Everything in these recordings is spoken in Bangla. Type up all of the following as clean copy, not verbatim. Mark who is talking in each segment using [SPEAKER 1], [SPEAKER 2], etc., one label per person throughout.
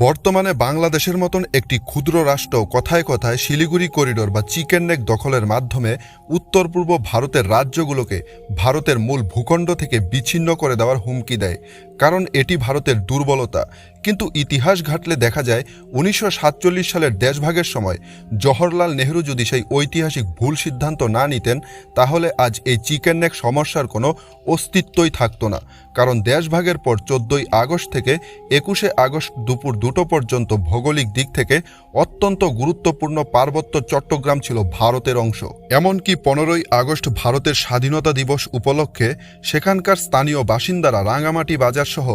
[SPEAKER 1] বর্তমানে বাংলাদেশের মতন একটি ক্ষুদ্র রাষ্ট্র কথায় কথায় শিলিগুড়ি করিডোর বা চিকেন নেক দখলের মাধ্যমে উত্তর পূর্ব ভারতের রাজ্যগুলোকে ভারতের মূল ভূখণ্ড থেকে বিচ্ছিন্ন করে দেওয়ার হুমকি দেয়, কারণ এটি ভারতের দুর্বলতা। কিন্তু ইতিহাস ঘাটলে দেখা যায় 1947 সালের দেশভাগের সময় জওহরলাল নেহরু যদি সেই ঐতিহাসিক ভুল সিদ্ধান্ত না নিতেন, তাহলে আজ এই চিকেন নেক সমস্যার কোনো অস্তিত্বই থাকতো না। কারণ দেশভাগের পর 14ই আগস্ট থেকে 21শে আগস্ট দুপুর 2টো পর্যন্ত ভৌগোলিক দিক থেকে অত্যন্ত গুরুত্বপূর্ণ পার্বত্য চট্টগ্রাম ছিল ভারতের অংশ। এমনকি 15ই আগস্ট ভারতের স্বাধীনতা দিবস উপলক্ষে সেখানকার স্থানীয় বাসিন্দারা রাঙামাটি বাজার সহ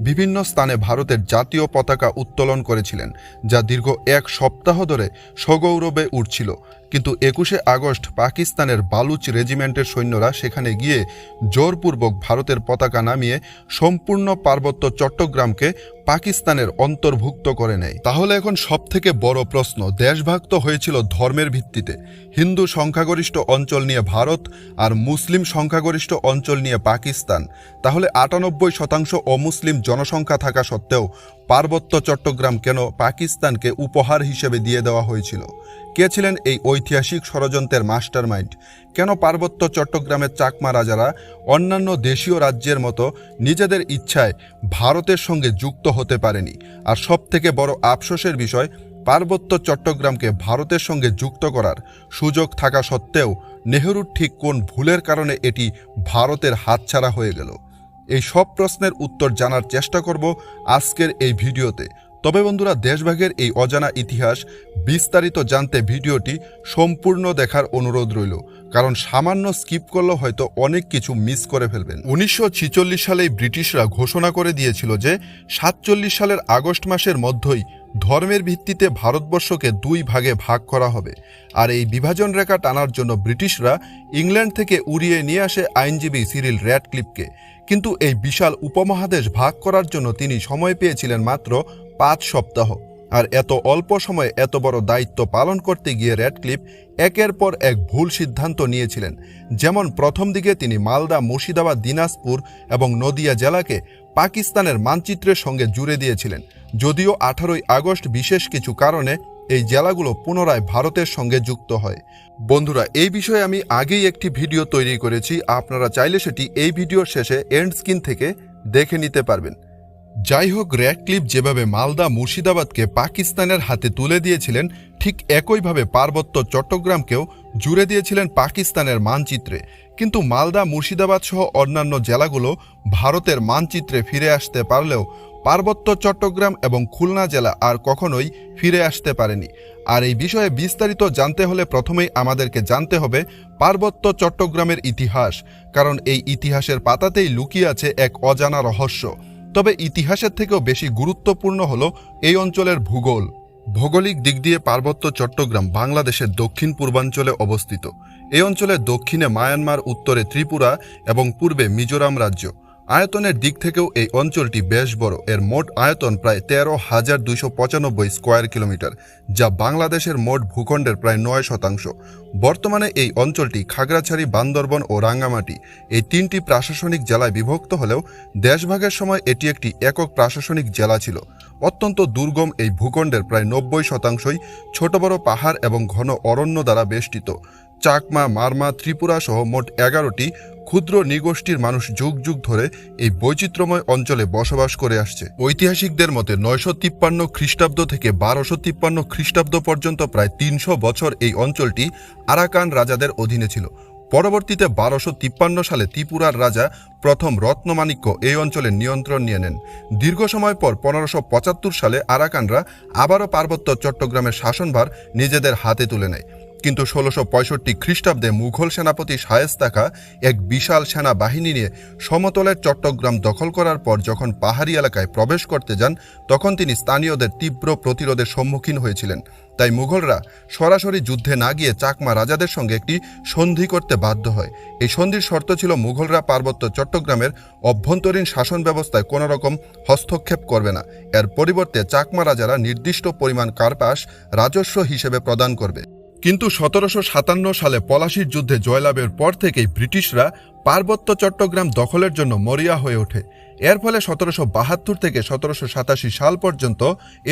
[SPEAKER 1] বিভিন্ন স্থানে ভারতের জাতীয় পতাকা উত্তোলন করেছিলেন, যা দীর্ঘ এক সপ্তাহ ধরে সগৌরবে উঠছিল। কিন্তু 21শে আগস্ট পাকিস্তানের বালুচ রেজিমেন্টের সৈন্যরা সেখানে গিয়ে জোরপূর্বক ভারতের পতাকা নামিয়ে সম্পূর্ণ পার্বত্য চট্টগ্রামকে পাকিস্তানের অন্তর্ভুক্ত করে নেয়। তাহলে এখন সবথেকে বড় প্রশ্ন, দেশভাগ তো হয়েছিল ধর্মের ভিত্তিতে, হিন্দু সংখ্যাগরিষ্ঠ অঞ্চল নিয়ে ভারত আর মুসলিম সংখ্যাগরিষ্ঠ অঞ্চল নিয়ে পাকিস্তান। তাহলে 98% অমুসলিম জনসংখ্যা থাকা সত্ত্বেও পার্বত্য চট্টগ্রাম কেন পাকিস্তানকে উপহার হিসেবে দিয়ে দেওয়া হয়েছিল? কে ছিলেন এই ঐতিহাসিক ষড়যন্ত্রের মাস্টারমাইন্ড? কেন পার্বত্য চট্টগ্রামের চাকমা রাজারা অন্যান্য দেশীয় রাজ্যের মতো নিজেদের ইচ্ছায় ভারতের সঙ্গে যুক্ত হতে পারেনি? আর সবথেকে বড় আফসোসের বিষয়, পার্বত্য চট্টগ্রামকে ভারতের সঙ্গে যুক্ত করার সুযোগ থাকা সত্ত্বেও নেহরুর ঠিক কোন ভুলের কারণে এটি ভারতের হাতছাড়া হয়ে গেল? এই সব প্রশ্নের উত্তর জানার চেষ্টা করব আজকের এই ভিডিওতে। তবে বন্ধুরা, দেশভাগের এই অজানা ইতিহাস বিস্তারিত জানতে ভিডিওটি সম্পূর্ণ দেখার অনুরোধ রইল, কারণ সামান্য স্কিপ করলেও হয়তো অনেক কিছু মিস করে ফেলবেন। 1946 সালেই ব্রিটিশরা ঘোষণা করে দিয়েছিল যে 47 সালের আগস্ট মাসের মধ্যেই ধর্মের ভিত্তিতে ভারতবর্ষকে 2 ভাগে ভাগ করা হবে। আর এই বিভাজন রেখা টানার জন্য ব্রিটিশরা ইংল্যান্ড থেকে উড়িয়ে নিয়ে আসে আইনজীবী সিরিল র্যাডক্লিফকে। কিন্তু এই বিশাল উপমহাদেশ ভাগ করার জন্য তিনি সময় পেয়েছিলেন মাত্র 5 সপ্তাহ। আর এত অল্প সময়ে এত বড় দায়িত্ব পালন করতে গিয়ে র্যাডক্লিফ একের পর এক ভুল সিদ্ধান্ত নিয়েছিলেন। যেমন প্রথম দিকে তিনি মালদা, মুর্শিদাবাদ, দিনাজপুর এবং নদিয়া জেলাকে পাকিস্তানের মানচিত্রের সঙ্গে জুড়ে দিয়েছিলেন, যদিও 18ই আগস্ট বিশেষ কিছু কারণে এই জেলাগুলো পুনরায় ভারতের সঙ্গে যুক্ত হয়। বন্ধুরা, এই বিষয়ে আমি আগেই একটি ভিডিও তৈরি করেছি, আপনারা চাইলে সেটি এই ভিডিওর শেষে এন্ড স্ক্রিন থেকে দেখে নিতে পারবেন। যাই হোক, র্যাডক্লিফ যেভাবে মালদা, মুর্শিদাবাদকে পাকিস্তানের হাতে তুলে দিয়েছিলেন, ঠিক একইভাবে পার্বত্য চট্টগ্রামকেও জুড়ে দিয়েছিলেন পাকিস্তানের মানচিত্রে। কিন্তু মালদা, মুর্শিদাবাদ সহ অন্যান্য জেলাগুলো ভারতের মানচিত্রে ফিরে আসতে পারলেও পার্বত্য চট্টগ্রাম এবং খুলনা জেলা আর কখনোই ফিরে আসতে পারেনি। আর এই বিষয়ে বিস্তারিত জানতে হলে প্রথমেই আমাদেরকে জানতে হবে পার্বত্য চট্টগ্রামের ইতিহাস, কারণ এই ইতিহাসের পাতাতেই লুকিয়ে আছে এক অজানা রহস্য। তবে ইতিহাসের থেকেও বেশি গুরুত্বপূর্ণ হলো এই অঞ্চলের ভূগোল। ভৌগোলিক দিক দিয়ে পার্বত্য চট্টগ্রাম বাংলাদেশের দক্ষিণ পূর্বাঞ্চলে অবস্থিত। এই অঞ্চলের দক্ষিণে মায়ানমার, উত্তরে ত্রিপুরা এবং পূর্বে মিজোরাম রাজ্য। আয়তনের দিক থেকেও এই অঞ্চলটি বেশ বড়। এর মোট আয়তন প্রায় 13,295 স্কোয়ার কিলোমিটার, যা বাংলাদেশের মোট ভূখণ্ডের প্রায় 9%। বর্তমানে এই অঞ্চলটি খাগড়াছড়ি, বান্দরবন ও রাঙ্গামাটি এই 3টি প্রশাসনিক জেলায় বিভক্ত হলেও দেশভাগের সময় এটি একটি একক প্রশাসনিক জেলা ছিল। অত্যন্ত দুর্গম এই ভূখণ্ডের প্রায় 90%ই ছোট বড় পাহাড় এবং ঘন অরণ্য দ্বারা বেষ্টিত। চাকমা, মারমা, ত্রিপুরা সহ মোট 11টি ক্ষুদ্র নৃগোষ্ঠীর মানুষ যুগ যুগ ধরে এই বৈচিত্র্যময় অঞ্চলে বসবাস করে আসছে। ঐতিহাসিকদের মতে 953 খ্রিস্টাব্দ থেকে 1253 খ্রিস্টাব্দ পর্যন্ত প্রায় 300 বছর এই অঞ্চলটি আরাকান রাজাদের অধীনে ছিল। পরবর্তীতে 1253 সালে ত্রিপুরার রাজা প্রথম রত্নমাণিক্য এই অঞ্চলের নিয়ন্ত্রণ নিয়ে নেন। দীর্ঘ সময় পর 1575 সালে আরাকানরা আবারও পার্বত্য চট্টগ্রামের শাসনভার নিজেদের হাতে তুলে নেয়। কিন্তু 1665 খ্রিস্টাব্দে মুঘল সেনাপতি শায়েস্তা খাঁ এক বিশাল সেনা বাহিনী নিয়ে সমতলের চট্টগ্রাম দখল করার পর যখন পাহাড়ি এলাকায় প্রবেশ করতে যান, তখন তিনি স্থানীয়দের তীব্র প্রতিরোধের সম্মুখীন হয়েছিলেন। তাই মুঘলরা সরাসরি যুদ্ধে না গিয়ে চাকমা রাজাদের সঙ্গে একটি সন্ধি করতে বাধ্য হয়। এই সন্ধির শর্ত ছিল মুঘলরা পার্বত্য চট্টগ্রামের অভ্যন্তরীণ শাসন ব্যবস্থায় কোনো রকম হস্তক্ষেপ করবে না। এর পরিবর্তে চাকমা রাজারা নির্দিষ্ট পরিমাণ কার্পাস রাজস্ব হিসেবে প্রদান করবে। কিন্তু 1757 সালে পলাশীর যুদ্ধে জয়লাভের পর থেকেই ব্রিটিশরা পার্বত্য চট্টগ্রাম দখলের জন্য মরিয়া হয়ে ওঠে। এর ফলে 1772 থেকে 1787 সাল পর্যন্ত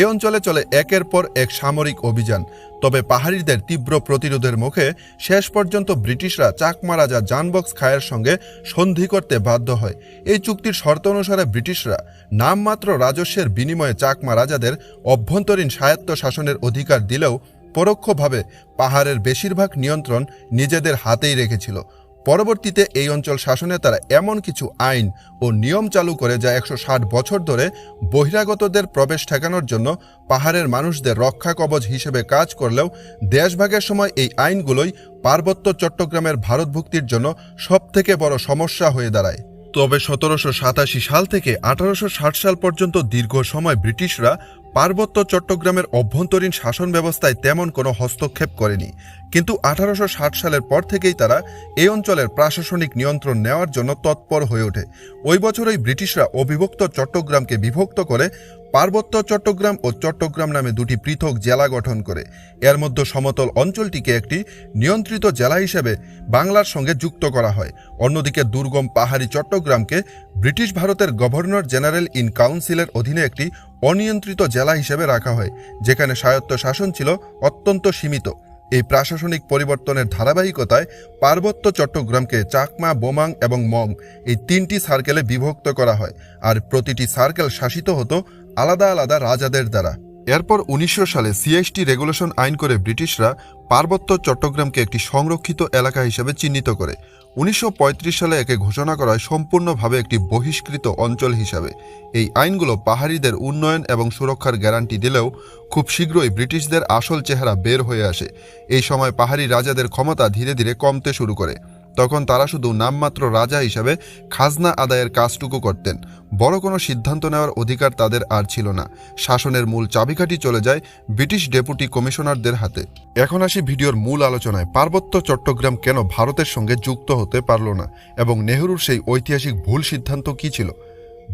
[SPEAKER 1] এ অঞ্চলে চলে একের পর এক সামরিক অভিযান। তবে পাহাড়িদের তীব্র প্রতিরোধের মুখে শেষ পর্যন্ত ব্রিটিশরা চাকমা রাজা জানবক্স খায়ের সঙ্গে সন্ধি করতে বাধ্য হয়। এই চুক্তির শর্ত অনুসারে ব্রিটিশরা নামমাত্র রাজস্বের বিনিময়ে চাকমা রাজাদের অভ্যন্তরীণ স্বায়ত্ত শাসনের অধিকার দিলেও পরোক্ষভাবে পাহাড়ের বেশিরভাগ নিয়ন্ত্রণ নিজেদের হাতেই রেখেছিল। পরবর্তীতে এই অঞ্চল শাসনে তারা এমন কিছু আইন ও নিয়ম চালু করে যা 160 বছর ধরে বহিরাগতদের প্রবেশ ঠেকানোর জন্য পাহাড়ের মানুষদের রক্ষা কবচ হিসেবে কাজ করলেও দেশভাগের সময় এই আইনগুলোই পার্বত্য চট্টগ্রামের ভারতভুক্তির জন্য সবথেকে বড় সমস্যা হয়ে দাঁড়ায়। তবে 1787 সাল থেকে 1860 সাল পর্যন্ত দীর্ঘ সময় ব্রিটিশরা পার্বত্য চট্টগ্রামের অভ্যন্তরীণ শাসন ব্যবস্থায় তেমন কোনো হস্তক্ষেপ করেনি। কিন্তু 1860 সালের পর থেকেই তারা এই অঞ্চলের প্রশাসনিক নিয়ন্ত্রণ নেওয়ার জন্য তৎপর হয়ে ওঠে। ওই বছরই ব্রিটিশরা অবিভক্ত চট্টগ্রামকে বিভক্ত করে পার্বত্য চট্টগ্রাম ও চট্টগ্রাম নামে দুটি পৃথক জেলা গঠন করে। এর মধ্যে সমতল অঞ্চলটিকে একটি নিয়ন্ত্রিত জেলা হিসেবে বাংলার সঙ্গে যুক্ত করা হয়। অন্যদিকে দুর্গম পাহাড়ি চট্টগ্রামকে ব্রিটিশ ভারতের গভর্নর জেনারেল ইন কাউন্সিলের অধীনে একটি অনিয়ন্ত্রিত জেলা হিসেবে রাখা হয়, যেখানে স্বায়ত্ত শাসন ছিল অত্যন্ত সীমিত। এই প্রশাসনিক পরিবর্তনের ধারাবাহিকতায় পার্বত্য চট্টগ্রামকে চাকমা, বোমাং এবং মং এই তিনটি সার্কেলে বিভক্ত করা হয়, আর প্রতিটি সার্কেল শাসিত হতো আলাদা আলাদা রাজাদের দ্বারা। এরপর 1900 সালে সিএসটি রেগুলেশন আইন করে ব্রিটিশরা পার্বত্য চট্টগ্রামকে একটি সংরক্ষিত এলাকা হিসেবে চিহ্নিত করে 1935 সালে একে ঘোষণা করা হয় সম্পূর্ণভাবে একটি বহিষ্কৃত অঞ্চল হিসাবে। এই আইনগুলো পাহাড়িদের উন্নয়ন এবং সুরক্ষার গ্যারান্টি দিলেও খুব শীঘ্রই ব্রিটিশদের আসল চেহারা বের হয়ে আসে। এই সময় পাহাড়ি রাজাদের ক্ষমতা ধীরে ধীরে কমতে শুরু করে। তখন তারা শুধু নামমাত্র রাজা হিসাবে খাজনা আদায়ের কাজটুকু করতেন। বড় কোনো সিদ্ধান্ত নেওয়ার অধিকার তাদের আর ছিল না। শাসনের মূল চাবিকাঠি চলে যায় ব্রিটিশ ডেপুটি কমিশনারদের হাতে। এখন আসি ভিডিওর মূল আলোচনায়। পার্বত্য চট্টগ্রাম কেন ভারতের সঙ্গে যুক্ত হতে পারল না এবং নেহরুর সেই ঐতিহাসিক ভুল সিদ্ধান্ত কী ছিল?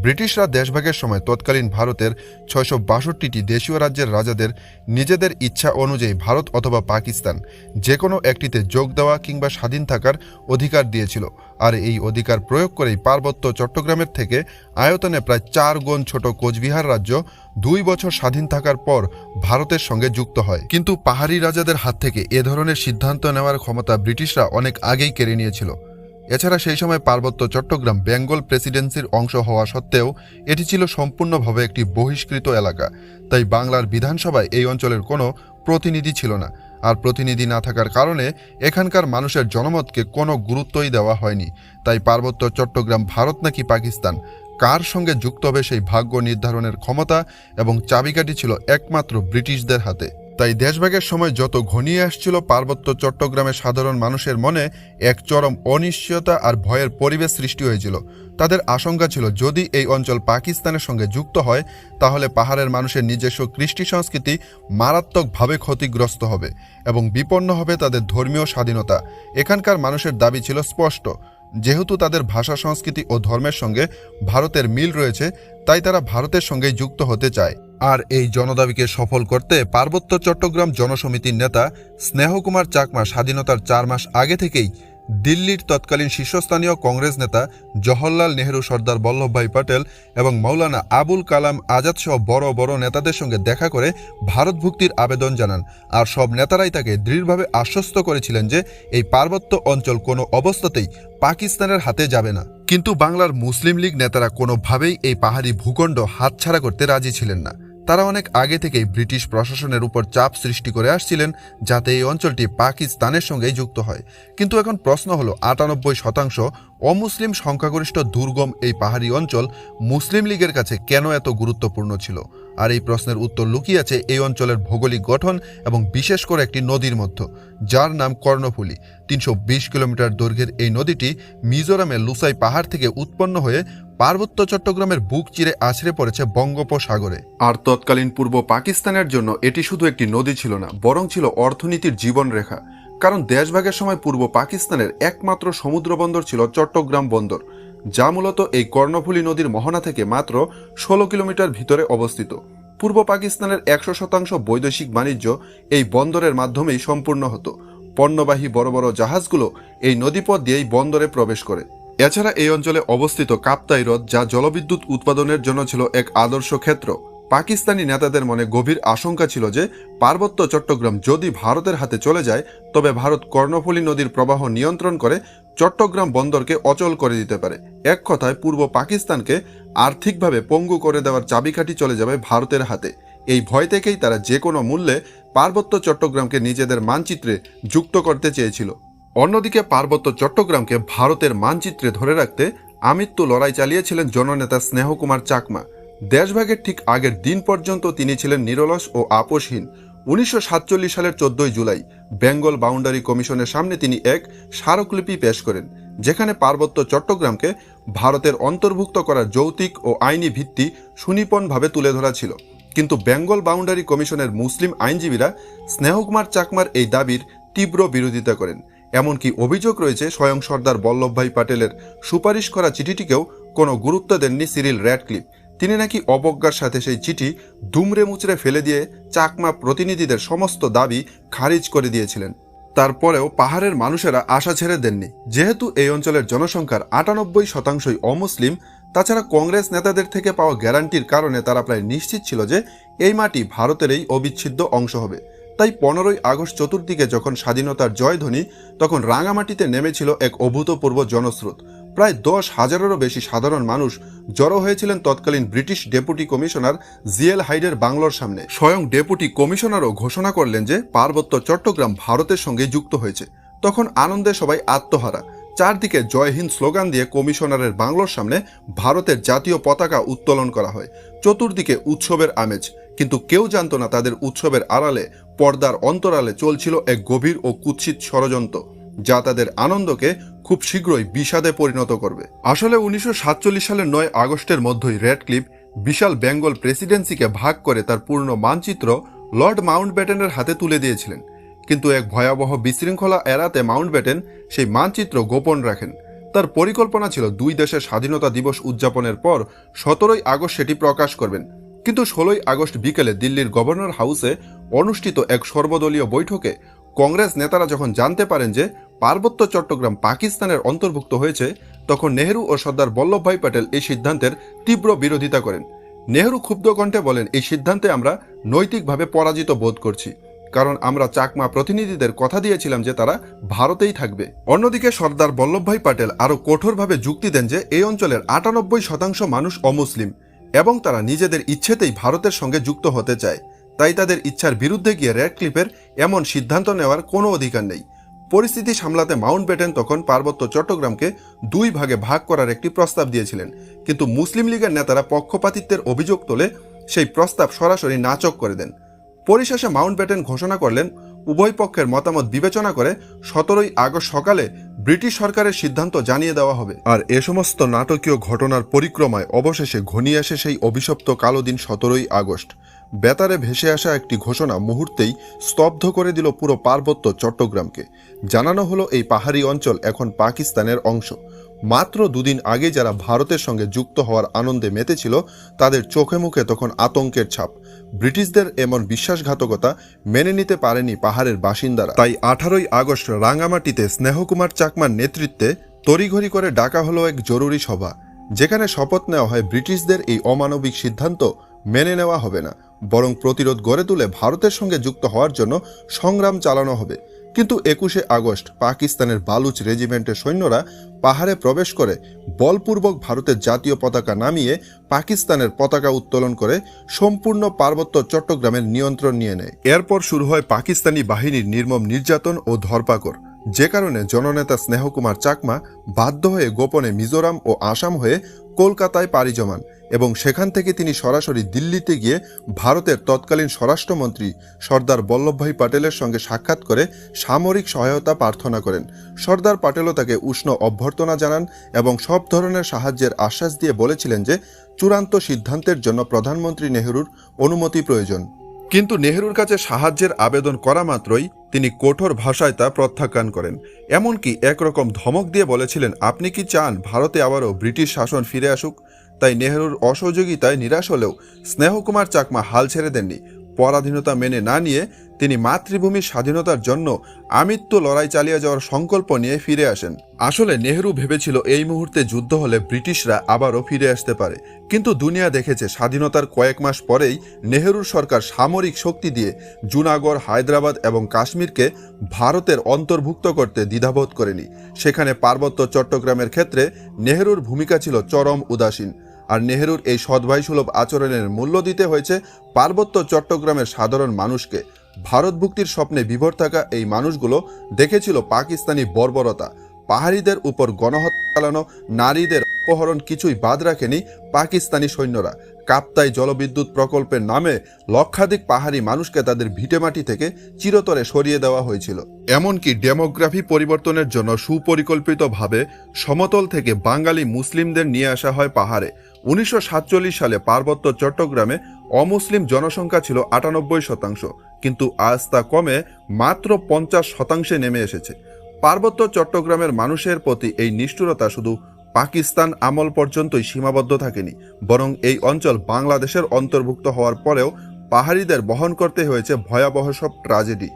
[SPEAKER 1] ব্রিটিশরা দেশভাগের সময় তৎকালীন ভারতের 662টি দেশীয় রাজ্যের রাজাদের নিজেদের ইচ্ছা অনুযায়ী ভারত অথবা পাকিস্তান যে কোনো একটিতে যোগ দেওয়া কিংবা স্বাধীন থাকার অধিকার দিয়েছিল। আর এই অধিকার প্রয়োগ করেই পার্বত্য চট্টগ্রামের থেকে আয়তনে প্রায় 4 গুণ ছোট কোচবিহার রাজ্য 2 বছর স্বাধীন থাকার পর ভারতের সঙ্গে যুক্ত হয়। কিন্তু পাহাড়ি রাজাদের হাত থেকে এ ধরনের সিদ্ধান্ত নেওয়ার ক্ষমতা ব্রিটিশরা অনেক আগেই কেড়ে নিয়েছিল। এছাড়া সেই সময় পার্বত্য চট্টগ্রাম বেঙ্গল প্রেসিডেন্সির অংশ হওয়া সত্ত্বেও এটি ছিল সম্পূর্ণভাবে একটি বহিষ্কৃত এলাকা। তাই বাংলার বিধানসভায় এই অঞ্চলের কোনো প্রতিনিধি ছিল না। আর প্রতিনিধি না থাকার কারণে এখানকার মানুষের জনমতকে কোনো গুরুত্বই দেওয়া হয়নি। তাই পার্বত্য চট্টগ্রাম ভারত নাকি পাকিস্তান, কার সঙ্গে যুক্ত হবে সেই ভাগ্য নির্ধারণের ক্ষমতা এবং চাবিকাঠি ছিল একমাত্র ব্রিটিশদের হাতে। তাই দেশভাগের সময় যত ঘনিয়ে আসছিল পার্বত্য চট্টগ্রামের সাধারণ মানুষের মনে এক চরম অনিশ্চয়তা আর ভয়ের পরিবেশ সৃষ্টি হয়েছিল। তাদের আশঙ্কা ছিল যদি এই অঞ্চল পাকিস্তানের সঙ্গে যুক্ত হয় তাহলে পাহাড়ের মানুষের নিজস্ব কৃষ্টি সংস্কৃতি মারাত্মকভাবে ক্ষতিগ্রস্ত হবে এবং বিপন্ন হবে তাদের ধর্মীয় স্বাধীনতা। এখানকার মানুষের দাবি ছিল স্পষ্ট, যেহেতু তাদের ভাষা, সংস্কৃতি ও ধর্মের সঙ্গে ভারতের মিল রয়েছে তাই তারা ভারতের সঙ্গেই যুক্ত হতে চায়। আর এই জনদাবিকে সফল করতে পার্বত্য চট্টগ্রাম জনসমিতির নেতা স্নেহকুমার চাকমা স্বাধীনতার 4 মাস আগে থেকেই দিল্লির তৎকালীন শীর্ষস্থানীয় কংগ্রেস নেতা জওহরলাল নেহরু, সর্দার বল্লভভাই পটেল এবং মৌলানা আবুল কালাম আজাদ সহ বড় বড় নেতাদের সঙ্গে দেখা করে ভারতভুক্তির আবেদন জানান। আর সব নেতারাই তাকে দৃঢ়ভাবে আশ্বস্ত করেছিলেন যে এই পার্বত্য অঞ্চল কোনো অবস্থাতেই পাকিস্তানের হাতে যাবে না। কিন্তু বাংলার মুসলিম লীগ নেতারা কোনোভাবেই এই পাহাড়ি ভূখণ্ড হাতছাড়া করতে রাজি ছিলেন না। তারা অনেক আগে থেকেই ব্রিটিশ প্রশাসনের উপর চাপ সৃষ্টি করে আসছিলেন যাতে এই অঞ্চলটি পাকিস্তানের সঙ্গেই যুক্ত হয়। কিন্তু এখন প্রশ্ন হলো 98% অমুসলিম সংখ্যাগরিষ্ঠ দুর্গম এই পাহাড়ি অঞ্চল মুসলিম লীগের কাছে কেন এত গুরুত্বপূর্ণ ছিল? আর এই প্রশ্নের উত্তর লুকিয়ে আছে এই অঞ্চলের ভৌগোলিক গঠন এবং বিশেষ করে একটি নদীর মধ্যে, যার নাম কর্ণফুলী। 320 কিলোমিটার দৈর্ঘ্যের এই নদীটি মিজোরামের লুসাই পাহাড় থেকে উৎপন্ন হয়ে পার্বত্য চট্টগ্রামের বুক চিরে আছড়ে পড়েছে বঙ্গোপসাগরে। আর তৎকালীন পূর্ব পাকিস্তানের জন্য এটি শুধু একটি নদী ছিল না, বরং ছিল অর্থনীতির জীবনরেখা। কারণ দেশভাগের সময় পূর্ব পাকিস্তানের একমাত্র সমুদ্র বন্দর ছিল চট্টগ্রাম বন্দর, যা মূলত এই কর্ণফুলী নদীর মোহনা থেকে মাত্র 16 কিলোমিটার ভিতরে অবস্থিত। পূর্ব পাকিস্তানের 100% বৈদেশিক বাণিজ্য এই বন্দরের মাধ্যমেই সম্পূর্ণ হতো। পণ্যবাহী বড় বড় জাহাজগুলো এই নদীপথ দিয়েই বন্দরে প্রবেশ করে। এছাড়া এই অঞ্চলে অবস্থিত কাপ্তাই হ্রদ, যা জলবিদ্যুৎ উৎপাদনের জন্য ছিল এক আদর্শ ক্ষেত্র। পাকিস্তানি নেতাদের মনে গভীর আশঙ্কা ছিল যে পার্বত্য চট্টগ্রাম যদি ভারতের হাতে চলে যায়, তবে ভারত কর্ণফুলী নদীর প্রবাহ নিয়ন্ত্রণ করে চট্টগ্রাম বন্দরকে অচল করে দিতে পারে। এক কথায় পূর্ব পাকিস্তানকে আর্থিকভাবে পঙ্গু করে দেওয়ার চাবিকাঠি চলে যাবে ভারতের হাতে। এই ভয় থেকেই তারা যে কোনো মূল্যে পার্বত্য চট্টগ্রামকে নিজেদের মানচিত্রে যুক্ত করতে চেয়েছিল। অন্যদিকে পার্বত্য চট্টগ্রামকে ভারতের মানচিত্রে ধরে রাখতে আমৃত্যু লড়াই চালিয়েছিলেন জননেতা স্নেহকুমার চাকমা। দেশভাগের ঠিক আগের দিন পর্যন্ত তিনি ছিলেন নিরলস ও আপোষহীন। 1947 সালের 14 জুলাই বেঙ্গল বাউন্ডারি কমিশনের সামনে তিনি এক স্মারকলিপি পেশ করেন, যেখানে পার্বত্য চট্টগ্রামকে ভারতের অন্তর্ভুক্ত করার যৌক্তিক ও আইনি ভিত্তি সুনিপুণভাবে তুলে ধরা ছিল। কিন্তু বেঙ্গল বাউন্ডারি কমিশনের মুসলিম আইনজীবীরা স্নেহকুমার চাকমার এই দাবির তীব্র বিরোধিতা করেন। এমনকি অভিযোগ রয়েছে স্বয়ং সর্দার বল্লভভাই প্যাটেলের সুপারিশ করা চিঠিটিকেও কোনো গুরুত্ব দেননি সিরিল র্যাডক্লিফ। তিনি নাকি অবজ্ঞার সাথে সেই চিঠি দুমড়ে মুচড়ে ফেলে দিয়ে চাকমা প্রতিনিধিদের সমস্ত দাবি খারিজ করে দিয়েছিলেন। তারপরেও পাহাড়ের মানুষেরা আশা ছেড়ে দেননি। যেহেতু এই অঞ্চলের জনসংখ্যার 98% অমুসলিম, তাছাড়া কংগ্রেস নেতাদের থেকে পাওয়া গ্যারান্টির কারণে তারা প্রায় নিশ্চিত ছিল যে এই মাটি ভারতেরই অবিচ্ছেদ্য অংশ হবে। তাই 15ই আগস্ট চতুর্দিকে যখন স্বাধীনতার জয়ধ্বনি, তখন রাঙামাটিতে নেমেছিল এক অভূতপূর্ব জনস্রোত। প্রায় 10,000-এরও বেশি সাধারণ মানুষ জড়ো হয়েছিলেন তৎকালীন ব্রিটিশ ডেপুটি কমিশনার জিএল হাইডের বাংলোর সামনে। স্বয়ং ডেপুটি কমিশনারও ঘোষণা করলেন যে পার্বত্য চট্টগ্রাম ভারতের সঙ্গে যুক্ত হয়েছে। তখন আনন্দে সবাই আত্মহারা। চারদিকে জয় হিন্দ স্লোগান দিয়ে কমিশনারের বাংলোর সামনে ভারতের জাতীয় পতাকা উত্তোলন করা হয়। চতুর্দিকে উৎসবের আমেজ, কিন্তু কেউ জানত না তাদের উৎসবের আড়ালে, পর্দার অন্তরালে চলছিল এক গভীর ও কুৎসিত ষড়যন্ত্র, যা তাদের আনন্দকে খুব শীঘ্রই বিষাদে পরিণত করবে। আসলে 1947 সালের 9 আগস্টের মধ্যেই র্যাডক্লিফ বিশাল বেঙ্গল প্রেসিডেন্সিকে ভাগ করে তার পূর্ণ মানচিত্র লর্ড মাউন্টব্যাটেনের হাতে তুলে দিয়েছিলেন। কিন্তু এক ভয়াবহ বিশৃঙ্খলা এড়াতে মাউন্টব্যাটেন সেই মানচিত্র গোপন রাখেন। তার পরিকল্পনা ছিল 2 দেশের স্বাধীনতা দিবস উদযাপনের পর 17ই আগস্ট সেটি প্রকাশ করবেন। কিন্তু 16ই আগস্ট বিকেলে দিল্লির গভর্নর হাউসে অনুষ্ঠিত এক সর্বদলীয় বৈঠকে কংগ্রেস নেতারা যখন জানতে পারেন যে পার্বত্য চট্টগ্রাম পাকিস্তানের অন্তর্ভুক্ত হয়েছে, তখন নেহেরু ও সর্দার বল্লভভাই প্যাটেল এই সিদ্ধান্তের তীব্র বিরোধিতা করেন। নেহেরু ক্ষুব্ধ কণ্ঠে বলেন, এই সিদ্ধান্তে আমরা নৈতিকভাবে পরাজিত বোধ করছি, কারণ আমরা চাকমা প্রতিনিধিদের কথা দিয়েছিলাম যে তারা ভারতেই থাকবে। অন্যদিকে সর্দার বল্লভভাই প্যাটেল আরও কঠোরভাবে যুক্তি দেন যে এই অঞ্চলের 98% মানুষ অমুসলিম এবং তারা নিজেদের ইচ্ছেতেই ভারতের সঙ্গে যুক্ত হতে চায়। তাই তাদের ইচ্ছার বিরুদ্ধে গিয়ে র্যাডক্লিফের এমন সিদ্ধান্ত নেওয়ার কোনো অধিকার নেই। পরিস্থিতি সামলাতে মাউন্টব্যাটেন তখন পার্বত্য চট্টগ্রামকে 2 ভাগে ভাগ করার একটি প্রস্তাব দিয়েছিলেন, কিন্তু মুসলিম লীগের নেতারা পক্ষপাতিত্বের অভিযোগ তোলে সেই প্রস্তাব সরাসরি নাকচ করে দেন। পরিশেষে মাউন্টব্যাটেন ঘোষণা করলেন, উভয় পক্ষের মতামত বিবেচনা করে 17ই আগস্ট সকালে ব্রিটিশ সরকারের সিদ্ধান্ত জানিয়ে দেওয়া হবে। আর এ সমস্ত নাটকীয় ঘটনার পরিক্রমায় অবশেষে ঘনিয়ে আসে সেই অভিশপ্ত কালো দিন 17ই আগস্ট। বেতারে ভেসে আসা একটি ঘোষণা মুহূর্তেই স্তব্ধ করে দিল পুরো পার্বত্য চট্টগ্রামকে। জানানো হলো এই পাহাড়ি অঞ্চল এখন পাকিস্তানের অংশ। মাত্র 2 দিন আগে যারা ভারতের সঙ্গে যুক্ত হওয়ার আনন্দে মেতেছিল, তাদের চোখে মুখে তখন আতঙ্কের ছাপ। ব্রিটিশদের এমন বিশ্বাসঘাতকতা মেনে নিতে পারেনি পাহাড়ের বাসিন্দারা। তাই 18ই আগস্ট রাঙ্গামাটিতে স্নেহকুমার চাকমার নেতৃত্বে তড়িঘড়ি করে ডাকা হলো এক জরুরি সভা, যেখানে শপথ নেওয়া হয় ব্রিটিশদের এই অমানবিক সিদ্ধান্ত মেনে নেওয়া হবে না, বরং প্রতিরোধ গড়ে তুলে ভারতের সঙ্গে যুক্ত হওয়ার জন্য সংগ্রাম চালানো হবে। কিন্তু 21শে আগস্ট পাকিস্তানের বালুচ রেজিমেন্টের সৈন্যরা পাহাড়ে প্রবেশ করে বলপূর্বক ভারতের জাতীয় পতাকা নামিয়ে পাকিস্তানের পতাকা উত্তোলন করে সম্পূর্ণ পার্বত্য চট্টগ্রামের নিয়ন্ত্রণ নিয়ে নেয়। এরপর শুরু হয় পাকিস্তানি বাহিনীর নির্মম নির্যাতন ও ধরপাকড়, যে কারণে জননেতা স্নেহকুমার চাকমা বাধ্য হয়ে গোপনে মিজোরাম ও আসাম হয়ে কলকাতায় পাড়ি জমান এবং সেখান থেকে তিনি সরাসরি দিল্লিতে গিয়ে ভারতের তৎকালীন স্বরাষ্ট্রমন্ত্রী সর্দার বল্লভভাই প্যাটেলের সঙ্গে সাক্ষাৎ করে সামরিক সহায়তা প্রার্থনা করেন। সর্দার প্যাটেলও তাকে উষ্ণ অভ্যর্থনা জানান এবং সব ধরনের সাহায্যের আশ্বাস দিয়ে বলেছিলেন যে চূড়ান্ত সিদ্ধান্তের জন্য প্রধানমন্ত্রী নেহেরুর অনুমতি প্রয়োজন। কিন্তু নেহেরুর কাছে সাহায্যের আবেদন করা মাত্রই তিনি কঠোর ভাষায় তা প্রত্যাখ্যান করেন। এমনকি একরকম ধমক দিয়ে বলেছিলেন, আপনি কি চান ভারতে আবারও ব্রিটিশ শাসন ফিরে আসুক? তাই নেহরুর অসহযোগিতায় নিরাশ হলেও স্নেহকুমার চাকমা হাল ছেড়ে দেননি। পরাধীনতা মেনে না নিয়ে তিনি মাতৃভূমির স্বাধীনতার জন্য আমৃত্যু লড়াই চালিয়ে যাওয়ার সংকল্প নিয়ে ফিরে আসেন। আসলে নেহরু ভেবেছিল এই মুহূর্তে যুদ্ধ হলে ব্রিটিশরা আবারও ফিরে আসতে পারে, কিন্তু দুনিয়া দেখেছে স্বাধীনতার কয়েক মাস পরেই নেহরুর সরকার সামরিক শক্তি দিয়ে জুনাগড়, হায়দ্রাবাদ এবং কাশ্মীরকে ভারতের অন্তর্ভুক্ত করতে দ্বিধাবোধ করেনি। সেখানে পার্বত্য চট্টগ্রামের ক্ষেত্রে নেহরুর ভূমিকা ছিল চরম উদাসীন। আর নেহরুর এই সদ্ভাইসুলভ আচরণের মূল্য দিতে হয়েছে পার্বত্য চট্টগ্রামের সাধারণ মানুষকে। ভারতভুক্তির স্বপ্নে বিভোর থাকা এই মানুষগুলো দেখেছিল পাকিস্তানি বর্বরতা, পাহাড়িদের উপর গণহত্যা চালানো, নারীদের অপহরণ কিছুই বাদ রাখেনি পাকিস্তানি সৈন্যরা। কাপ্তাই জলবিদ্যুৎ প্রকল্পের নামে লক্ষাধিক পাহাড়ি মানুষকে তাদের ভিটেমাটি থেকে চিরতরে সরিয়ে দেওয়া হয়েছিল। এমনকি ডেমোগ্রাফি পরিবর্তনের জন্য সুপরিকল্পিতভাবে সমতল থেকে বাঙালি মুসলিমদের নিয়ে আসা হয় পাহাড়ে। 1947 সালে পার্বত্য চট্টগ্রামে অমুসলিম জনসংখ্যা ছিল 98%, কিন্তু আজ তা কমে মাত্র 50% নেমে এসেছে। পার্বত্য চট্টগ্রামের মানুষের প্রতি এই নিষ্ঠুরতা শুধু পাকিস্তান আমল পর্যন্তই সীমাবদ্ধ থাকেনি, বরং এই অঞ্চল বাংলাদেশের অন্তর্ভুক্ত হওয়ার পরেও পাহাড়িদের বহন করতে হয়েছে ভয়াবহ সব ট্র্যাজেডি।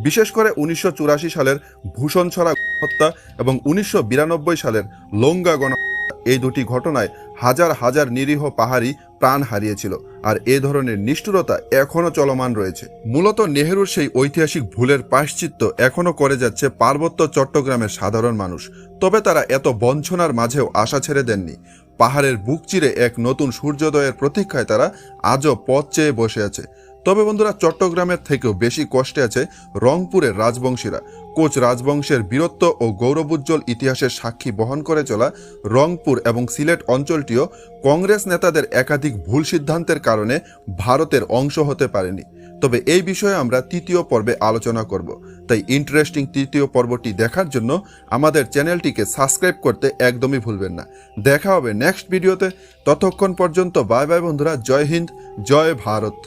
[SPEAKER 1] বিশেষ করে 1984 সালের ভূষণছড়া হত্যা এবং 1992 সালের লোঙ্গা গণহত্যা, এই দুটি ঘটনায় হাজার হাজার নিরীহ পাহাড়ি প্রাণ হারিয়েছিল। আর এ ধরনের নিষ্ঠুরতা এখনও চলমান রয়েছে। মূলত নেহরুর সেই ঐতিহাসিক ভুলের প্রায়শ্চিত্ত এখনও করে যাচ্ছে পার্বত্য চট্টগ্রামের সাধারণ মানুষ। তবে তারা এত বঞ্চনার মাঝেও আশা ছেড়ে দেননি। পাহাড়ের বুক চিরে এক নতুন সূর্যোদয়ের প্রতীক্ষায় তারা আজও পথ চেয়ে বসে আছে। তবে বন্ধুরা, চট্টগ্রামের থেকেও বেশি কষ্টে আছে রংপুরের রাজবংশীরা। কোচ রাজবংশের বীরত্ব ও গৌরবোজ্জ্বল ইতিহাসের সাক্ষী বহন করে চলা রংপুর এবং সিলেট অঞ্চলটিও কংগ্রেস নেতাদের একাধিক ভুল সিদ্ধান্তের কারণে ভারতের অংশ হতে পারেনি। তবে এই বিষয়ে আমরা তৃতীয় পর্বে আলোচনা করব, তাই ইন্টারেস্টিং তৃতীয় পর্বটি দেখার জন্য আমাদের চ্যানেলটিকে সাবস্ক্রাইব করতে একদমই ভুলবেন না। দেখা হবে নেক্সট ভিডিওতে। ততক্ষণ পর্যন্ত বাই বাই বন্ধুরা। জয় হিন্দ, জয় ভারত।